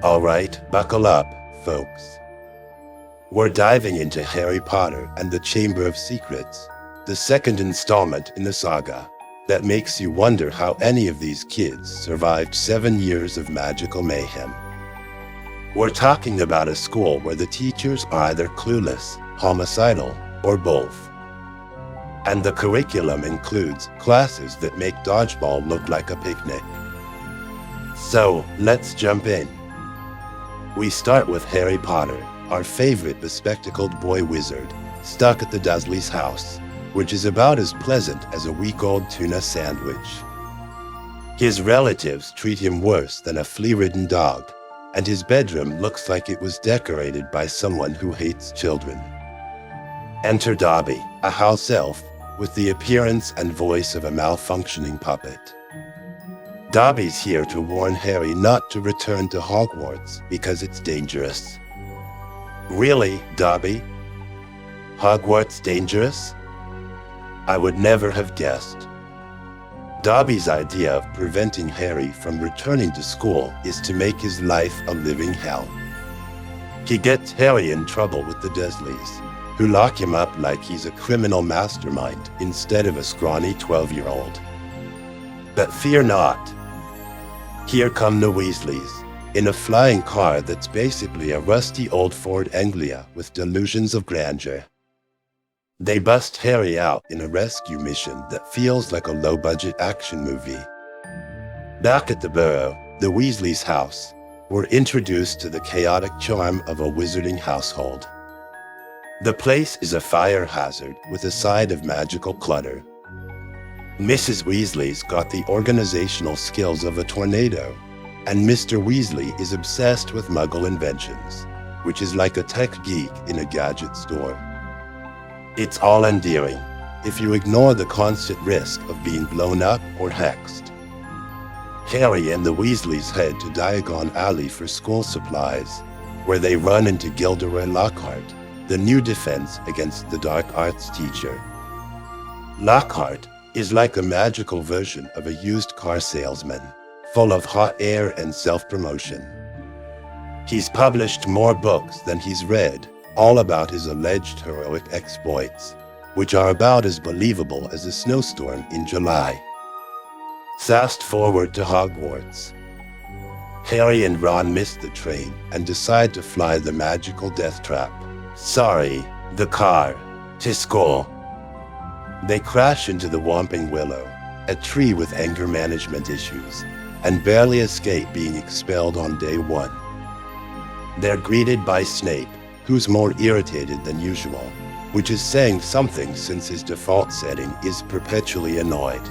Alright, buckle up, folks. We're diving into Harry Potter and the Chamber of Secrets, the second installment in the saga that makes you wonder how any of these kids survived 7 years of magical mayhem. We're talking about a school where the teachers are either clueless, homicidal, or both. And the curriculum includes classes that make dodgeball look like a picnic. So, let's jump in. We start with Harry Potter, our favorite bespectacled boy wizard, stuck at the Dursleys' house, which is about as pleasant as a week-old tuna sandwich. His relatives treat him worse than a flea-ridden dog, and his bedroom looks like it was decorated by someone who hates children. Enter Dobby, a house elf, with the appearance and voice of a malfunctioning puppet. Dobby's here to warn Harry not to return to Hogwarts because it's dangerous. Really, Dobby? Hogwarts dangerous? I would never have guessed. Dobby's idea of preventing Harry from returning to school is to make his life a living hell. He gets Harry in trouble with the Dursleys, who lock him up like he's a criminal mastermind instead of a scrawny 12-year-old. But fear not. Here come the Weasleys, in a flying car that's basically a rusty old Ford Anglia with delusions of grandeur. They bust Harry out in a rescue mission that feels like a low-budget action movie. Back at the Burrow, the Weasleys' house, we're introduced to the chaotic charm of a wizarding household. The place is a fire hazard with a side of magical clutter. Mrs. Weasley's got the organizational skills of a tornado, and Mr. Weasley is obsessed with Muggle inventions, which is like a tech geek in a gadget store. It's all endearing, if you ignore the constant risk of being blown up or hexed. Harry and the Weasleys head to Diagon Alley for school supplies, where they run into Gilderoy Lockhart, the new defense against the dark arts teacher. Lockhart is like a magical version of a used car salesman, full of hot air and self-promotion. He's published more books than he's read, all about his alleged heroic exploits, which are about as believable as a snowstorm in July. Fast forward to Hogwarts. Harry and Ron miss the train and decide to fly the magical death trap. Sorry, the car. To school. They crash into the Whomping Willow, a tree with anger management issues, and barely escape being expelled on day one. They're greeted by Snape, who's more irritated than usual, which is saying something since his default setting is perpetually annoyed.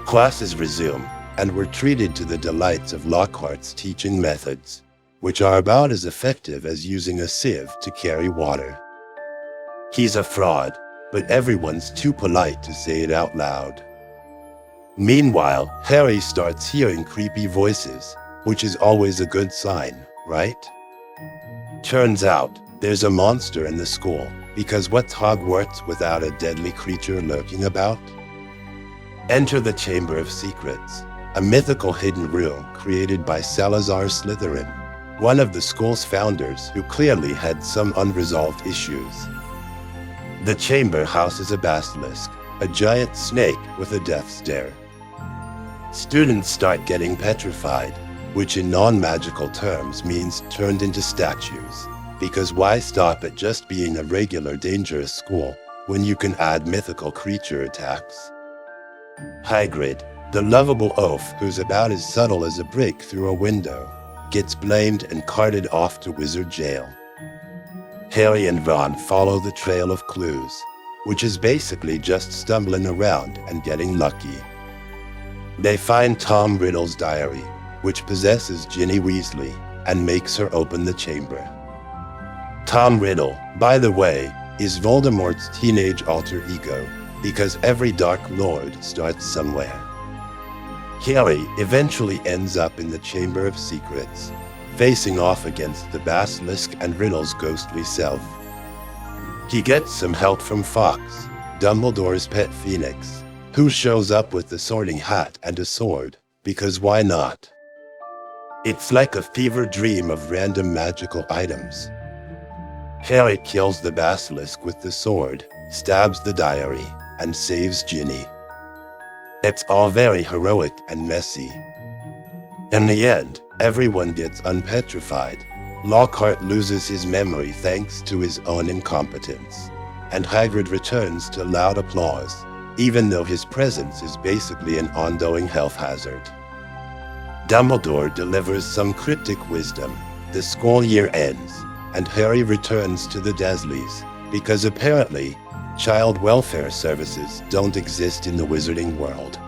Classes resume, and we're treated to the delights of Lockhart's teaching methods, which are about as effective as using a sieve to carry water. He's a fraud, but everyone's too polite to say it out loud. Meanwhile, Harry starts hearing creepy voices, which is always a good sign, right? Turns out, there's a monster in the school, because what's Hogwarts without a deadly creature lurking about? Enter the Chamber of Secrets, a mythical hidden room created by Salazar Slytherin, one of the school's founders who clearly had some unresolved issues. The chamber houses a basilisk, a giant snake with a death stare. Students start getting petrified, which in non-magical terms means turned into statues, because why stop at just being a regular dangerous school when you can add mythical creature attacks? Hagrid, the lovable oaf who's about as subtle as a brick through a window, gets blamed and carted off to wizard jail. Harry and Ron follow the trail of clues, which is basically just stumbling around and getting lucky. They find Tom Riddle's diary, which possesses Ginny Weasley and makes her open the chamber. Tom Riddle, by the way, is Voldemort's teenage alter ego, because every Dark Lord starts somewhere. Harry eventually ends up in the Chamber of Secrets, facing off against the basilisk and Riddle's ghostly self. He gets some help from Fox, Dumbledore's pet phoenix, who shows up with the Sorting Hat and a sword, because why not? It's like a fever dream of random magical items. Harry kills the basilisk with the sword, stabs the diary, and saves Ginny. It's all very heroic and messy. In the end, everyone gets unpetrified. Lockhart loses his memory thanks to his own incompetence, and Hagrid returns to loud applause, even though his presence is basically an ongoing health hazard. Dumbledore delivers some cryptic wisdom. The school year ends, and Harry returns to the Dursleys, because apparently, child welfare services don't exist in the wizarding world.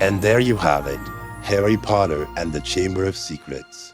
And there you have it, Harry Potter and the Chamber of Secrets.